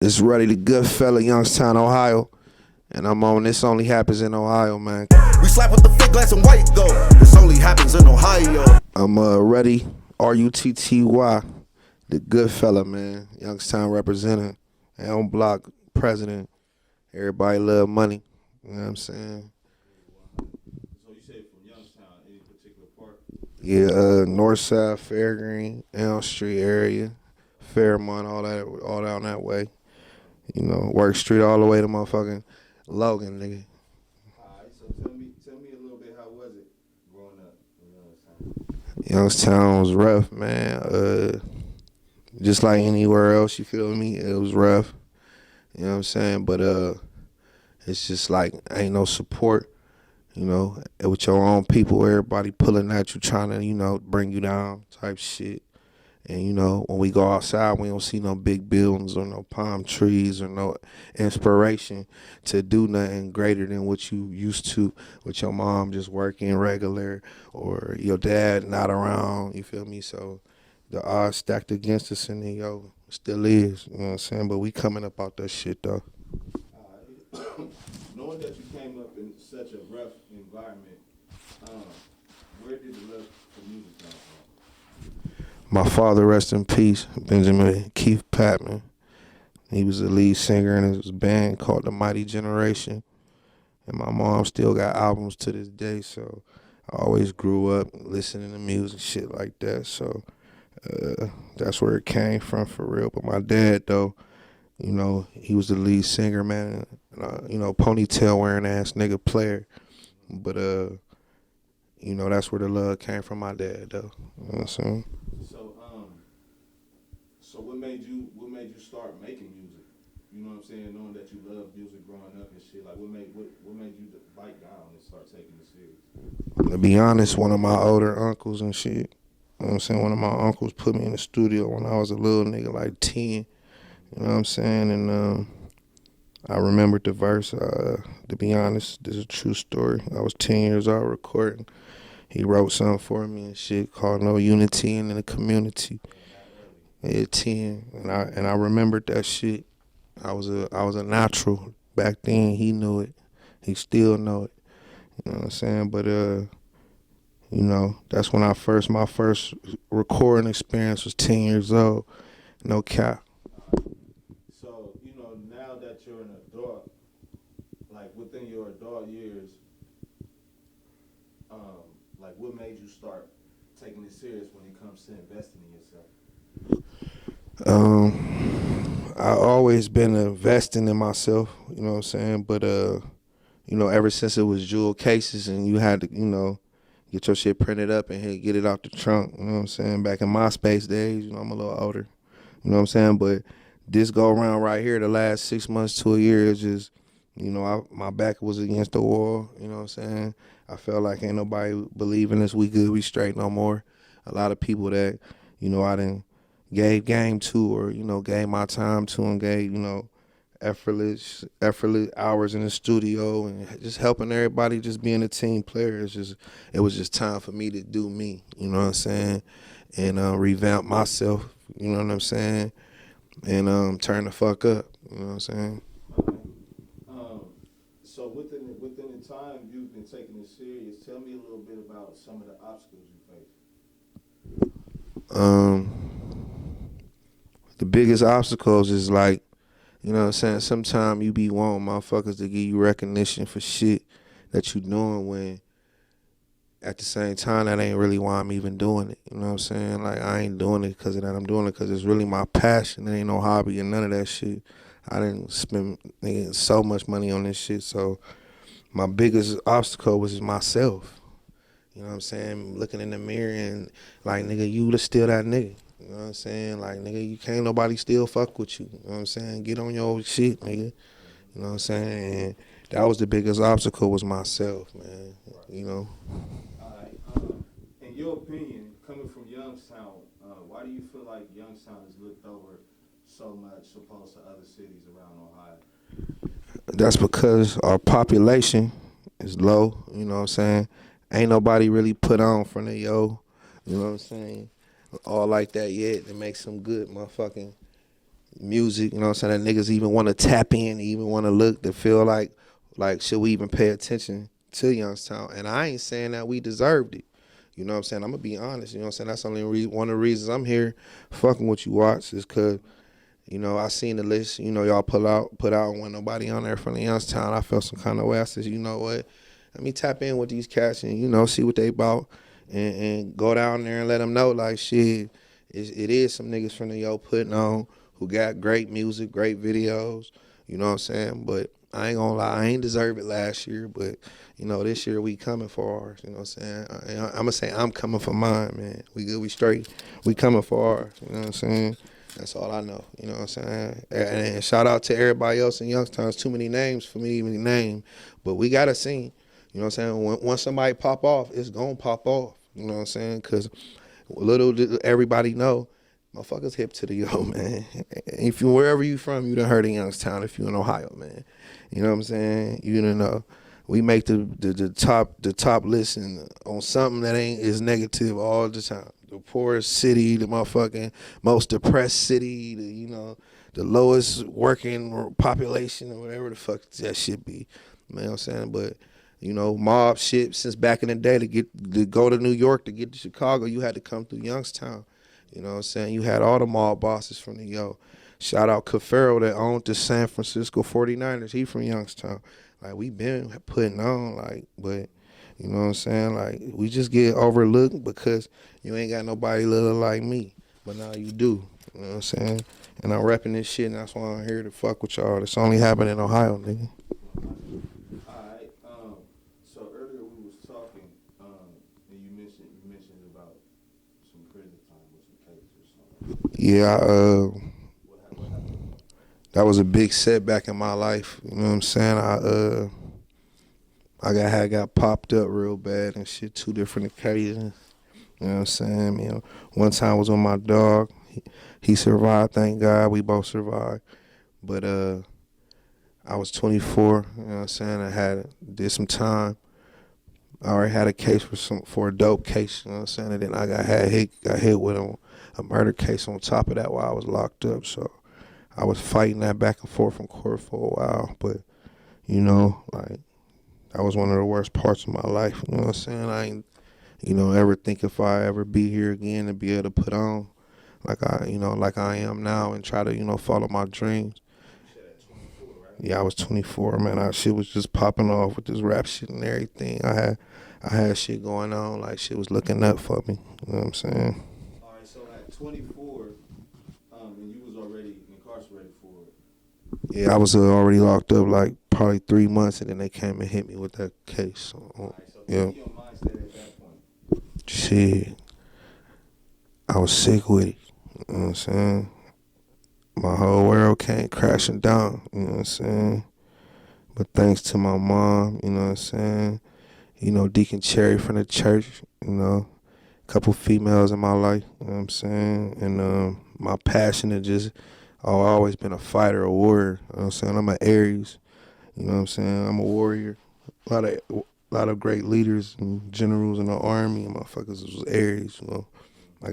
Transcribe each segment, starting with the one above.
It's Rutty The Goodfella, Youngstown, Ohio. And I'm on This Only Happens in Ohio, man. We slap with the fake glass and white, though. This only happens in Ohio. I'm Rutty, Rutty, The Goodfella, man. Youngstown representative, Elm Block president. Everybody love money. You know what I'm saying? So you say from Youngstown, any particular part? Yeah, North Side, Fairgreen, Elm Street area, Fairmont, all down that way. You know, Work Street all the way to motherfucking Logan, nigga. Alright, so tell me a little bit, how was it growing up in Youngstown? Youngstown was rough, man. Just like anywhere else, you feel me? It was rough. You know what I'm saying? But it's just like ain't no support. You know, with your own people, everybody pulling at you, trying to, you know, bring you down type shit. And, you know, when we go outside, we don't see no big buildings or no palm trees or no inspiration to do nothing greater than what you used to with your mom just working regular or your dad not around, you feel me? So the odds stacked against us, and yo, still is, you know what I'm saying? But we coming up out that shit, though. Alright. Knowing that you came up in such a rough environment, where did the love for music come from? My father, rest in peace, Benjamin Keith Patman. He was the lead singer in his band called The Mighty Generation. And my mom still got albums to this day, so I always grew up listening to music, shit like that. So that's where it came from for real. But my dad, though, you know, he was the lead singer, man. You know, ponytail wearing ass nigga player. But, you know, that's where the love came from my dad, though. You know what I'm saying? So what made you start making music? You know what I'm saying? Knowing that you loved music growing up and shit, like what made you bite down and start taking it serious? To be honest, one of my older uncles and shit, you know what I'm saying? One of my uncles put me in the studio when I was a little nigga, like 10. You know what I'm saying? And I remembered the verse. To be honest, this is a true story. I was 10 years old recording. He wrote something for me and shit called No Unity in the Community. At 10, and I remembered that shit. I was a natural back then. He knew it. He still know it. You know what I'm saying? But you know, that's when my first recording experience was 10 years old. No cap. So, you know, now that you're an adult, like within your adult years, like what made you start taking it serious when it comes to investing in yourself? I always been investing in myself, you know what I'm saying? But you know, ever since it was jewel cases and you had to, you know, get your shit printed up and get it out the trunk, you know what I'm saying? Back in MySpace days, you know, I'm a little older, you know what I'm saying? But this go around right here, the last 6 months to a year, is just, you know, my back was against the wall, you know what I'm saying? I felt like ain't nobody believing us, we good, we straight no more. A lot of people that, you know, I didn't gave game to, or, you know, gave my time to, and gave, you know, effortless hours in the studio and just helping everybody, just being a team player. It was just time for me to do me, you know what I'm saying? And revamp myself, you know what I'm saying? And turn the fuck up, you know what I'm saying? So within the time you've been taking it serious, tell me a little bit about some of the obstacles you face. The biggest obstacles is like, you know what I'm saying, sometimes you be wanting motherfuckers to give you recognition for shit that you doing, when at the same time that ain't really why I'm even doing it. You know what I'm saying? Like, I ain't doing it because of that. I'm doing it because it's really my passion. It ain't no hobby and none of that shit. I didn't spend so much money on this shit. So my biggest obstacle was myself. You know what I'm saying? Looking in the mirror and like, nigga, you still that nigga. You know what I'm saying? Like, nigga, you can't nobody still fuck with you. You know what I'm saying? Get on your shit, nigga. You know what I'm saying? And that was the biggest obstacle, was myself, man. You know? All right. In your opinion, coming from Youngstown, why do you feel like Youngstown is looked over so much opposed to other cities around Ohio? That's because our population is low, you know what I'm saying? Ain't nobody really put on from the you know what I'm saying? All like that yet. It makes some good motherfucking music, you know what I'm saying, that niggas even want to tap in, even want to look, to feel like should we even pay attention to Youngstown? And I ain't saying that we deserved it. You know what I'm saying? I'm gonna be honest. You know what I'm saying? That's only one of the reasons I'm here, fucking what you watch, is cause I seen the list. Y'all put out, and when nobody on there from the Youngstown, I felt some kind of way. I said, you know what? Let me tap in with these cats and see what they about, and go down there and let them know like shit. It is some niggas from the Yo putting on who got great music, great videos. You know what I'm saying? But I ain't gonna lie, I ain't deserve it last year, but this year we coming for ours. You know what I'm saying? I'm gonna say I'm coming for mine, man. We good, we straight. We coming for ours. You know what I'm saying? That's all I know. You know what I'm saying? And shout out to everybody else in Youngstown. There's too many names for me to even name, but we gotta sing. You know what I'm saying? Once somebody pop off, it's gonna pop off. You know what I'm saying? Because little did everybody know, motherfuckers hip to the Yo, man. If you wherever you from, you done heard of Youngstown. If you in Ohio, man, you know what I'm saying. You done know we make the top list on something that is negative all the time. The poorest city, the motherfucking most depressed city, the lowest working population, or whatever the fuck that shit be. You know what I'm saying? But mob shit since back in the day, to go to New York, to get to Chicago, you had to come through Youngstown. You know what I'm saying? You had all the mob bosses from the Yo. Shout out Cafaro that owned the San Francisco 49ers. He from Youngstown. Like, we been putting on, but you know what I'm saying? Like, we just get overlooked because you ain't got nobody little like me. But now you do. You know what I'm saying? And I'm repping this shit, and that's why I'm here to fuck with y'all. It's only happening in Ohio, nigga. So earlier we was talking, and you mentioned about some prison time with some case or something. Yeah, What happened? that was a big setback in my life. You know what I'm saying? I got popped up real bad and shit, 2 different occasions. You know what I'm saying? One time was with my dog. He survived, thank God. We both survived. But I was 24. You know what I'm saying? I did some time. I already had a case for a dope case. You know what I'm saying? And then I got hit with a murder case on top of that while I was locked up. So I was fighting that back and forth from court for a while. But that was one of the worst parts of my life. You know what I'm saying? I ain't, ever think if I ever be here again to be able to put on like I am now and try to, follow my dreams. You said at 24, right? Yeah, I was 24, man. Shit was just popping off with this rap shit and everything. I had shit going on, like shit was looking up for me. You know what I'm saying? All right, so at 24, and you was already incarcerated for it. Yeah, I was already locked up like probably 3 months, and then they came and hit me with that case. All right, so yeah. your mindset at that point. Shit, I was sick with it. You know what I'm saying? My whole world came crashing down. You know what I'm saying? But thanks to my mom, you know what I'm saying? Deacon Cherry from the church, a couple females in my life, you know what I'm saying? And my passion is just, I've always been a fighter, a warrior. You know what I'm saying? I'm an Aries. You know what I'm saying? I'm a warrior. A lot of great leaders and generals in the army and motherfuckers was Aries, I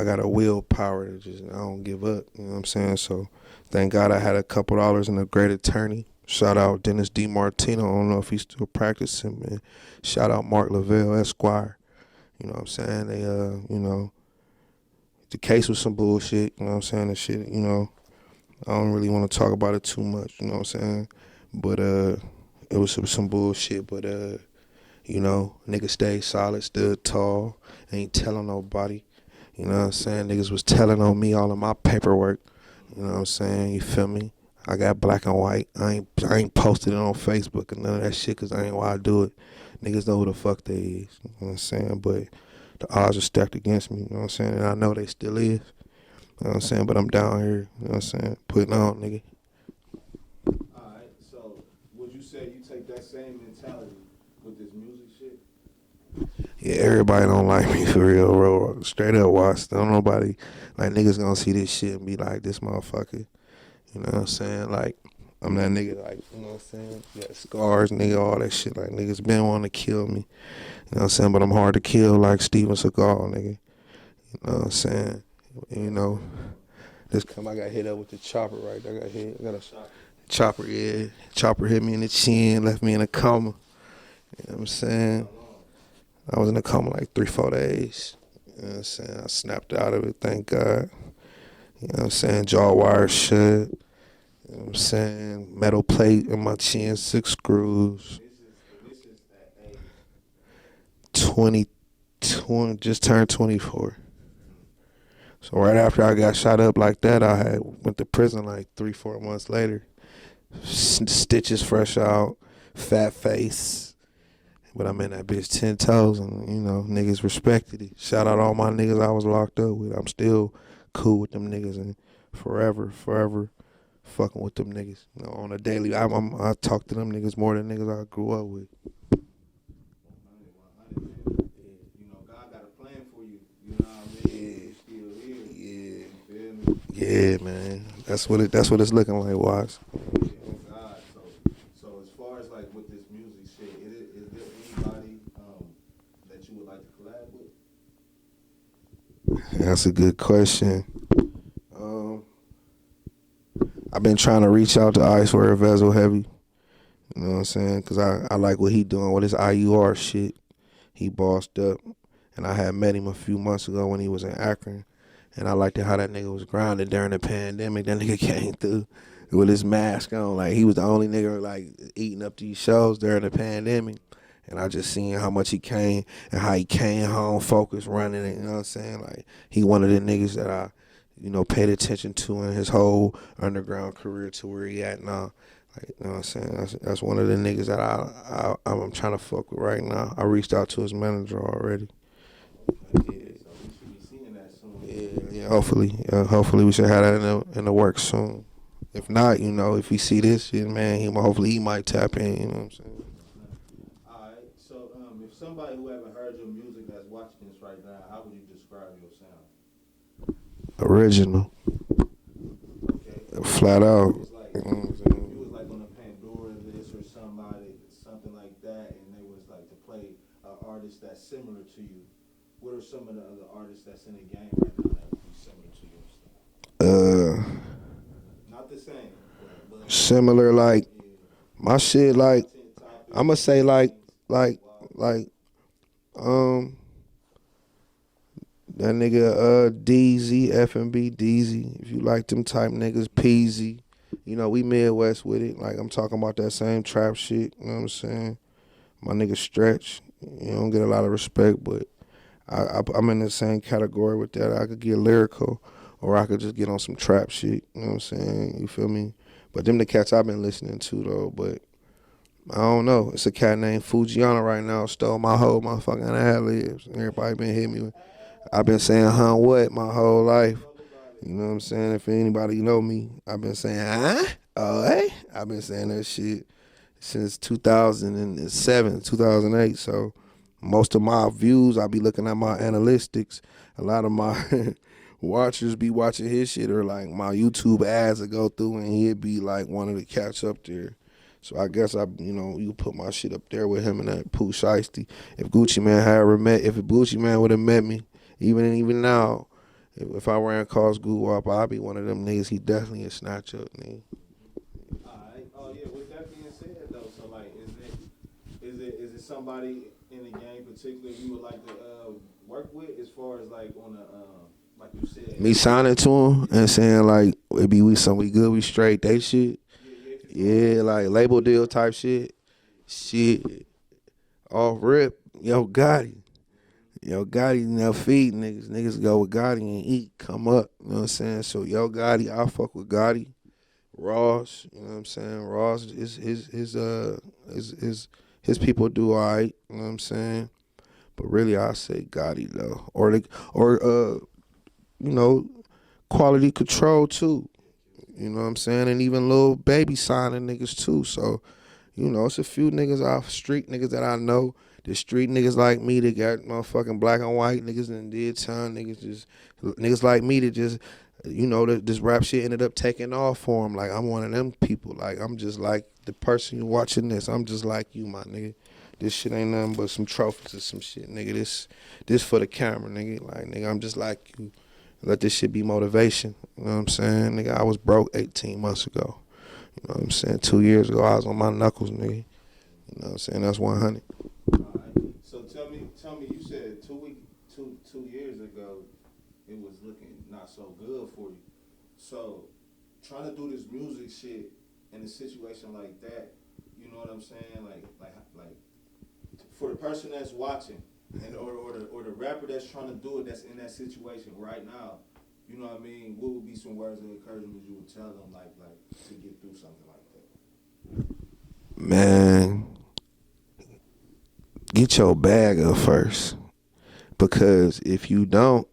got a willpower to just, I don't give up, you know what I'm saying? So thank God I had a couple dollars and a great attorney. Shout out Dennis D. Martino. I don't know if he's still practicing, man. Shout out Mark Lavelle, Esquire. You know what I'm saying? They, the case was some bullshit, you know what I'm saying? And shit, I don't really want to talk about it too much, you know what I'm saying? But it was some bullshit, but niggas stayed solid, stood tall, ain't telling nobody. You know what I'm saying? Niggas was telling on me all of my paperwork. You know what I'm saying? You feel me? I got black and white. I ain't posted it on Facebook and none of that shit because I ain't why I do it. Niggas know who the fuck they is. You know what I'm saying? But the odds are stacked against me. You know what I'm saying? And I know they still is. You know what I'm saying? But I'm down here. You know what I'm saying? Putting on, nigga. All right, so would you say you take that same mentality with this music shit? Yeah, everybody don't like me for real, bro. Straight up, watch. Don't nobody, like, niggas gonna see this shit and be like, this motherfucker. You know what I'm saying? Like, I'm that nigga, like, you know what I'm saying? Got scars, nigga, all that shit. Like, niggas been wanting to kill me. You know what I'm saying? But I'm hard to kill like Steven Seagal, nigga. You know what I'm saying? This come I got hit up with the chopper right there. I got a chopper, yeah. Chopper hit me in the chin, left me in a coma. You know what I'm saying? I was in a coma like 3-4 days. You know what I'm saying? I snapped out of it, thank God. You know what I'm saying? Jaw wire shut. You know what I'm saying? Metal plate in my chin, 6 screws. This is at age. 20, just turned 24. So right after I got shot up like that, I had went to prison like 3-4 months later. Stitches fresh out, fat face. But I'm in that bitch 10 toes, and you know, niggas respected it. Shout out all my niggas I was locked up with. I'm still cool with them niggas, and forever fucking with them niggas. You know, on a daily, I talk to them niggas more than niggas I grew up with. 100, man. You know, God got a plan for you. You know what I mean? Yeah. You're still here. Yeah. You feel me? Yeah, man. That's what it's looking like, Watts. Yeah, oh God. So as far as like with this music shit, is there anybody that you would like to collab with? That's a good question. I've been trying to reach out to Icewear Vezel Heavy. You know what I'm saying? Because I like what he doing with his IUR shit. He bossed up. And I had met him a few months ago when he was in Akron. And I liked how that nigga was grounded during the pandemic. That nigga came through with his mask on. Like, he was the only nigga, like, eating up these shows during the pandemic. And I just seen how much he came and how he came home focused, running it. You know what I'm saying? Like, he one of the niggas that I, you know, paid attention to in his whole underground career to where he at now. Like, you know what I'm saying? That's one of the niggas that I'm trying to fuck with right now. I reached out to his manager already. Yeah. So we should be seeing that soon. Yeah. Hopefully we should have that in the works soon. If not, you know, if he see this shit, man, hopefully he might tap in. You know what I'm saying? All right. So if somebody who haven't heard your music that's watching this right now, how would you describe your sound? Original. Okay. Flat out. It's like, You know what I'm if saying? you was like on a Pandora list or something like that, and they was like to play an artist that's similar to you, what are some of the other artists that's in the game right now that would be similar to your style? Not the same, but Similar, like, yeah. my shit, like, I'ma say like that nigga DZ, F&B DZ. If you like them type niggas, Peasy. You know, we Midwest with it. Like, I'm talking about that same trap shit, you know what I'm saying? My nigga Stretch. You don't get a lot of respect, but I'm in the same category with that. I could get lyrical, or I could just get on some trap shit, you know what I'm saying? You feel me? But them the cats I've been listening to, though, but I don't know. It's a cat named Fujiana right now. Stole my whole motherfucking ad-libs. Everybody been hitting me with. I've been saying, what, my whole life. You know what I'm saying? If anybody know me, I've been saying, oh, hey. I've been saying that shit since 2007, 2008. So most of my views, I be looking at my analytics. A lot of my watchers be watching his shit, or like my YouTube ads that go through, and he'd be like one of the cats up there. So I guess you put my shit up there with him and that Pooh Shiesty. If Gucci Man would have met me, even now, if I ran Cause Goo up, I'd be one of them niggas. He definitely a snatch up, nigga. Alright. Oh yeah. With that being said, though, so like, is it somebody in the game particular you would like to work with, as far as like on a like you said? Me signing to him and saying like, it be we good, we straight, they shit. Yeah, like label deal type shit. Shit. Off rip. Yo Gotti, feed niggas. Niggas go with Gotti and eat, come up. You know what I'm saying? So Yo Gotti, I fuck with Gotti. Ross, you know what I'm saying? Ross is his people do alright, you know what I'm saying? But really I say Gotti though. Or quality control too. You know what I'm saying? And even Lil Baby signing niggas too. So, it's a few niggas street niggas that I know. The street niggas like me that got motherfucking black and white niggas and did time. Niggas like me that just, this rap shit ended up taking off for them. Like, I'm one of them people. Like, I'm just like the person you watching this. I'm just like you, my nigga. This shit ain't nothing but some trophies or some shit, nigga. This for the camera, nigga. Like, nigga, I'm just like you. Let this shit be motivation. You know what I'm saying? Nigga, I was broke 18 months ago. You know what I'm saying? 2 years ago, I was on my knuckles, nigga. You know what I'm saying? That's 100. All right. So tell me, you said 2 years ago, it was looking not so good for you. So trying to do this music shit in a situation like that, you know what I'm saying? Like for the person that's watching, and or the rapper that's trying to do it, that's in that situation right now, you know what I mean? What would be some words of encouragement you would tell them, like to get through something like that? Man, get your bag up first. Because if you don't,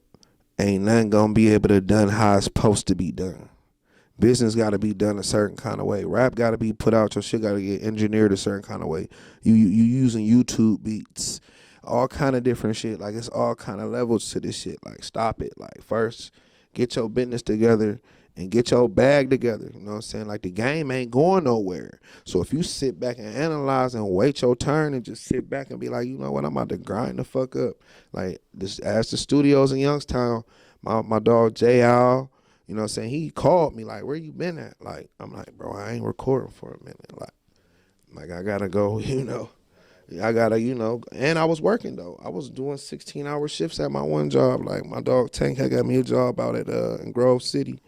ain't nothing gonna be able to done how it's supposed to be done. Business got to be done a certain kind of way. Rap got to be put out. Your shit got to get engineered a certain kind of way. You using YouTube beats, all kind of different shit. Like, it's all kind of levels to this shit. Like, stop it. Like, first, get your business together and get your bag together. You know what I'm saying? Like, the game ain't going nowhere. So if you sit back and analyze and wait your turn and just sit back and be like, you know what, I'm about to grind the fuck up. Like, this, as the studios in Youngstown, my dog J. Al, you know what I'm saying? He called me like, where you been at? Like, I'm like, bro, I ain't recording for a minute. Like I gotta go, you know. I gotta, you know, and I was working though. I was doing 16-hour shifts at my one job. Like, my dog Tank had got me a job out at in Grove City,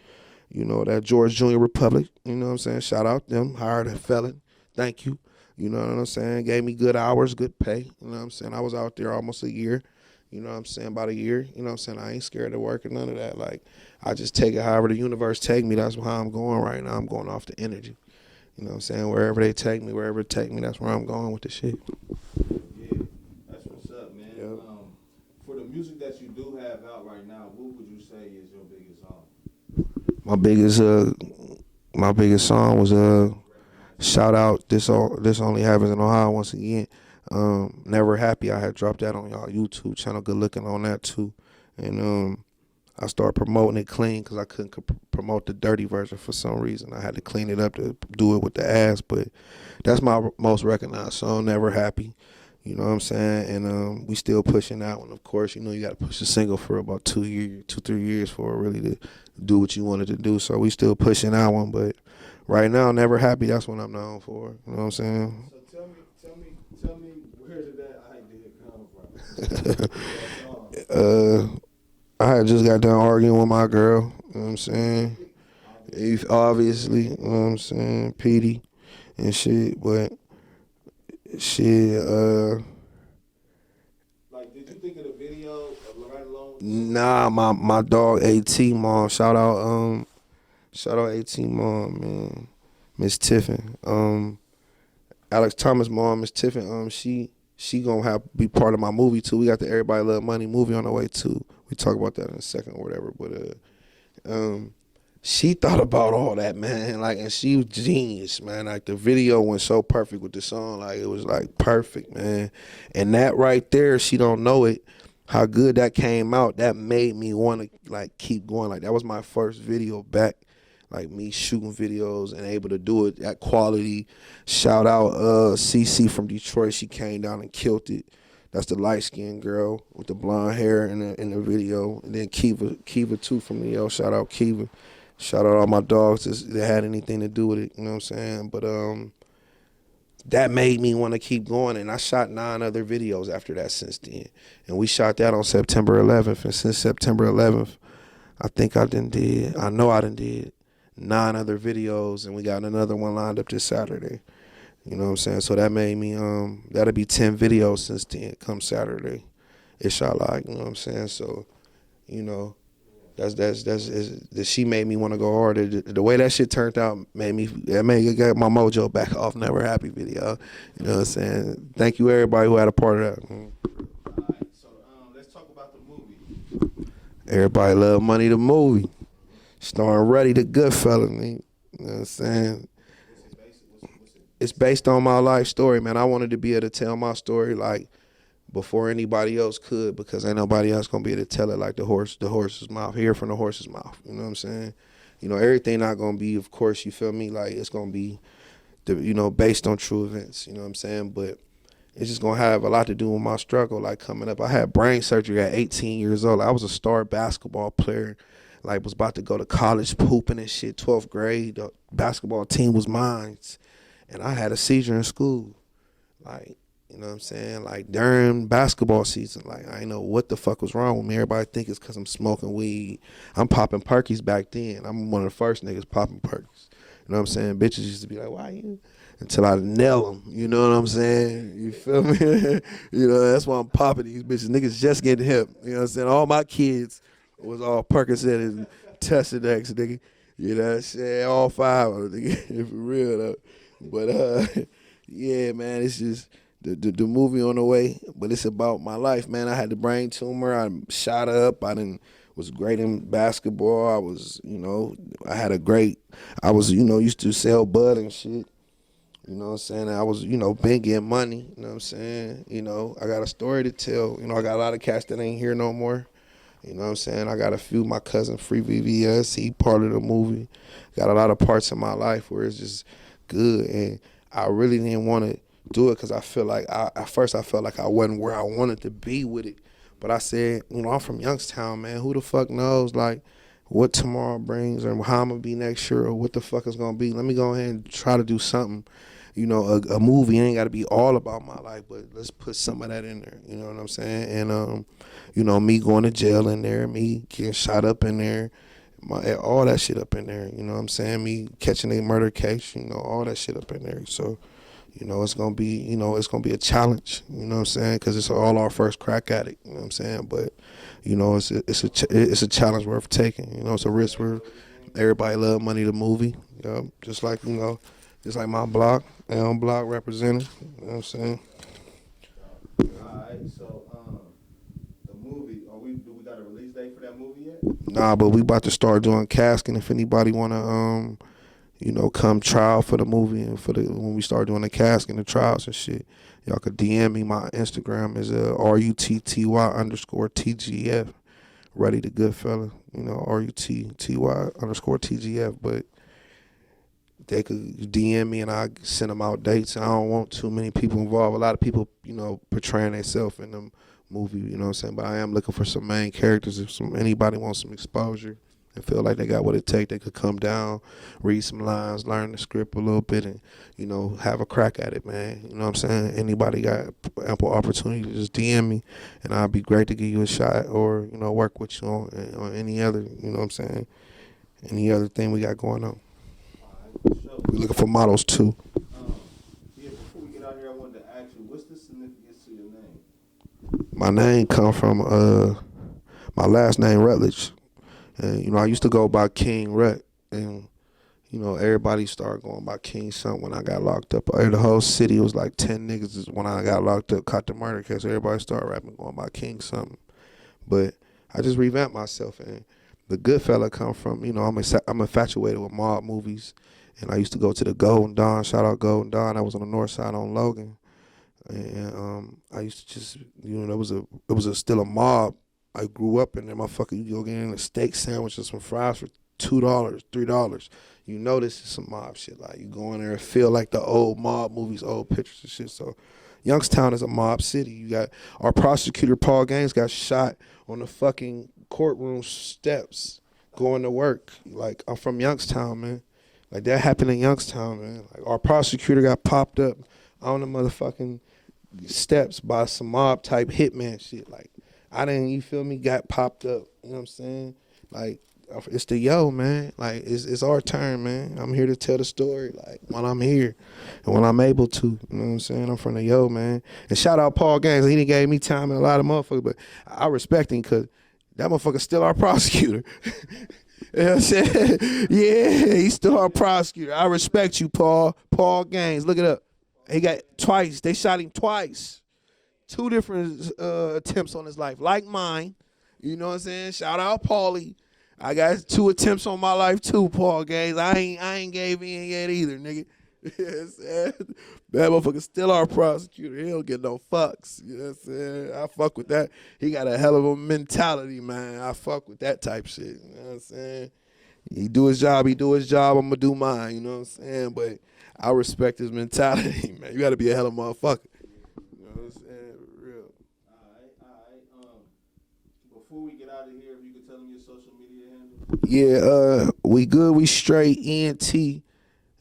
you know, that George Junior Republic. You know what I'm saying? Shout out them, hired a felon. Thank you. You know what I'm saying? Gave me good hours, good pay. You know what I'm saying? I was out there almost a year. You know what I'm saying? About a year. You know what I'm saying? I ain't scared of work or none of that. Like, I just take it however the universe take me. That's how I'm going right now. I'm going off the energy. You know what I'm saying? Wherever they take me, wherever it take me, that's where I'm going with the shit. Yeah, that's what's up, man. Yep. For the music that you do have out right now, what would you say is your biggest song? My biggest song was shout out this only happens in Ohio once again. Never Happy. I had dropped that on y'all YouTube channel. Good looking on that too, and I started promoting it clean because I couldn't promote the dirty version for some reason. I had to clean it up to do it with the ass, but that's my most recognized song, Never Happy. You know what I'm saying? And we still pushing that one. Of course, you know, you got to push a single for about 2, 3 years for it really to do what you wanted to do. So we still pushing that one, but right now, Never Happy, that's what I'm known for. You know what I'm saying? So tell me, where did that idea come from? I had just got done arguing with my girl, you know what I'm saying? Obviously, you know what I'm saying? Petey and shit, but shit, like, did you think of the video right along? nah, my dog AT mom, shout out AT mom, man, Miss Tiffin, Alex Thomas mom, Miss Tiffin, she gonna be part of my movie too. We got the Everybody Love Money movie on the way too. We talk about that in a second or whatever, but she thought about all that, man, like, and she was genius, man. Like, the video went so perfect with the song, like, it was like perfect, man. And that right there, she don't know it, how good that came out. That made me want to like keep going. Like, that was my first video back, like me shooting videos and able to do it at quality. Shout out CC from Detroit. She came down and killed it. That's the light-skinned girl with the blonde hair in the video. And then Kiva too from the Yo. Shout out Kiva. Shout out all my dogs that had anything to do with it. You know what I'm saying? But that made me want to keep going. And I shot 9 other videos after that since then. And we shot that on September 11th. And since September 11th, I know I done did 9 other videos. And we got another one lined up this Saturday. You know what I'm saying? So that made me, that'll be 10 videos since then, come Saturday. Inshallah, you know what I'm saying? So, you know, she made me want to go harder. The way that shit turned out made get my mojo back off Never Happy video. You know what I'm saying? Thank you everybody who had a part of that. All right, so let's talk about the movie. Everybody Love Money, the movie. Starring Rutty The Goodfella, man. You know what I'm saying? It's based on my life story, man. I wanted to be able to tell my story like before anybody else could, because ain't nobody else gonna be able to tell it like the horse's mouth. Hear from the horse's mouth. You know what I'm saying? You know, everything not gonna be, of course, you feel me, like it's gonna be based on true events, you know what I'm saying? But it's just gonna have a lot to do with my struggle. Like coming up, I had brain surgery at 18 years old. I was a star basketball player. Like was about to go to college, pooping and shit. 12th grade, the basketball team was mine, and I had a seizure in school. Like, you know what I'm saying? Like during basketball season, like I didn't know what the fuck was wrong with me. Everybody think it's because I'm smoking weed. I'm popping Perkies back then. I'm one of the first niggas popping Perkies. You know what I'm saying? Bitches used to be like, why you? Until I nail them. You know what I'm saying? You feel me? You know, that's why I'm popping these bitches. Niggas just getting hip. You know what I'm saying? All my kids was all Percocet and Testadex, nigga. You know what I'm saying? All 5 of them, nigga. For real, though. But, yeah, man, it's just the movie on the way. But it's about my life, man. I had the brain tumor. I shot up. Was great in basketball. I was, you know, I was, you know, used to sell bud and shit. You know what I'm saying? I was, you know, been getting money. You know what I'm saying? You know, I got a story to tell. You know, I got a lot of cats that ain't here no more. You know what I'm saying? I got a few, my cousin Free VVS, he part of the movie. Got a lot of parts in my life where it's just good. And I really didn't want to do it because I feel like, at first I felt like I wasn't where I wanted to be with it. But I said, you know, I'm from Youngstown, man. Who the fuck knows, like, what tomorrow brings or how I'm going to be next year or what the fuck is going to be. Let me go ahead and try to do something. You know, a movie ain't got to be all about my life, but let's put some of that in there. You know what I'm saying? And, you know, me going to jail in there, me getting shot up in there, all that shit up in there. You know what I'm saying? Me catching a murder case, you know, all that shit up in there. So, you know, it's going to be, you know, it's going to be a challenge, you know what I'm saying? Because it's all our first crack at it, you know what I'm saying? But, you know, it's a challenge worth taking. You know, it's a risk where everybody love Money the movie, you know, just like, you know, just like my block, Elm Block representing, you know what I'm saying? Alright, so the movie, do we got a release date for that movie yet? Nah, but we about to start doing casting if anybody want to, you know, come trial for the movie and when we start doing the casting, the trials and shit, y'all could DM me. My Instagram is RUTTY_TGF, Rutty The Goodfella, you know, RUTTY_TGF. But they could DM me and I send them out dates. I don't want too many people involved. A lot of people, you know, portraying themselves in the movie, you know what I'm saying? But I am looking for some main characters. If anybody wants some exposure and feel like they got what it takes, they could come down, read some lines, learn the script a little bit, and, you know, have a crack at it, man. You know what I'm saying? Anybody got ample opportunity to just DM me, and I'd be great to give you a shot or, you know, work with you on any other, you know what I'm saying, any other thing we got going on. Alright, for sure. We're looking for models, too. Yeah, before we get out here, I wanted to ask you, what's the significance to your name? My name come from my last name, Rutledge. And, you know, I used to go by King Rut, and, you know, everybody started going by King something when I got locked up. The whole city was like 10 niggas when I got locked up, caught the murder case. Everybody started rapping going by King something. But I just revamped myself, and the Goodfella come from, you know, I'm infatuated with mob movies, and I used to go to the Golden Dawn, shout out Golden Dawn. I was on the north side on Logan. And I used to just, you know, it was still a mob. I grew up in there, motherfucker. You go get in a steak sandwich and some fries for $2, $3. You know this is some mob shit. Like, you go in there and feel like the old mob movies, old pictures and shit. So Youngstown is a mob city. You got our prosecutor Paul Gaines got shot on the fucking courtroom steps going to work. Like, I'm from Youngstown, man. Like, that happened in Youngstown, man. Like, our prosecutor got popped up on the motherfucking steps by some mob type hitman shit. Like, you feel me, got popped up. You know what I'm saying? Like, it's the yo, man. Like, it's our turn, man. I'm here to tell the story, like, when I'm here and when I'm able to. You know what I'm saying? I'm from the yo, man. And shout out Paul Gaines. He done gave me time and a lot of motherfuckers, but I respect him because that motherfucker's still our prosecutor. You know what I'm saying? Yeah, he's still our prosecutor. I respect you, Paul. Paul Gaines. Look it up. He got twice. They shot him twice. 2 different attempts on his life, like mine. You know what I'm saying? Shout out Paulie. I got 2 attempts on my life too, Paul Gaines. I ain't gave in yet either, nigga. You know what I'm saying? That motherfucker still our prosecutor. He don't get no fucks. You know what I'm saying? I fuck with that. He got a hell of a mentality, man. I fuck with that type shit. You know what I'm saying? He do his job, I'm gonna do mine, you know what I'm saying? But I respect his mentality, man. You gotta be a hell of a motherfucker. You know what out of here, if you could tell them your social media handle. Yeah, we good, we straight, ENT.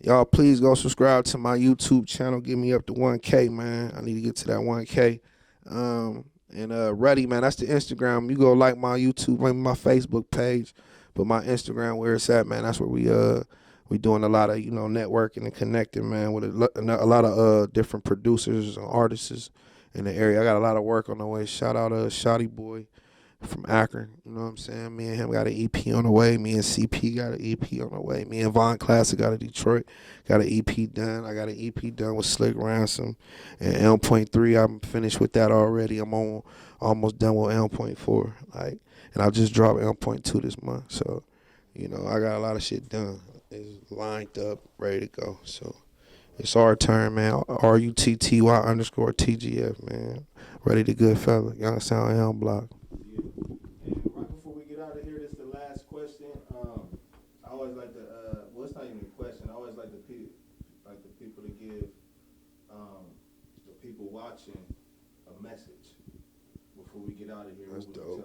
Y'all please go subscribe to my YouTube channel. Get me up to 1K, man. I need to get to that 1K. And Rutty, man, that's the Instagram. You go like my YouTube, like my Facebook page, but my Instagram where it's at, man. That's where we doing a lot of, you know, networking and connecting, man, with a lot of different producers and artists in the area. I got a lot of work on the way. Shout out Shotty Boy from Akron, you know what I'm saying? Me and him got an EP on the way. Me and CP got an EP on the way. Me and Von Classic got a Detroit, got an EP done. I got an EP done with Slick Ransom and L.3. I'm finished with that already. I'm almost done with L.4. Like, and I just dropped L.2 this month. So, you know, I got a lot of shit done. It's lined up, ready to go. So it's our turn, man. RUTTY_TGF, man. Rutty The Goodfella, Youngstown Elm Block. And right before we get out of here, this is the last question. I always like to, well, it's not even a question. I always like the people to give the people watching a message before we get out of here. That's What would you dope.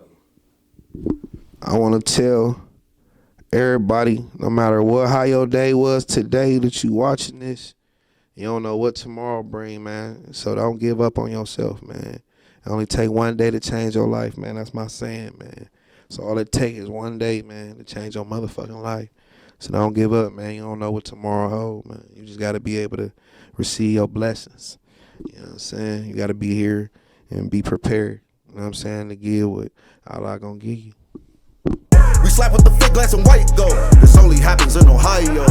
tell them? I want to tell everybody, no matter how your day was today that you watching this, you don't know what tomorrow bring, man. So don't give up on yourself, man. It only take one day to change your life, man. That's my saying, man. So all it takes is one day, man, to change your motherfucking life. So don't give up, man. You don't know what tomorrow holds, man. You just got to be able to receive your blessings. You know what I'm saying? You got to be here and be prepared, you know what I'm saying, to give what Allah gonna give you. We slap with the fake glass and white gold. This only happens in Ohio.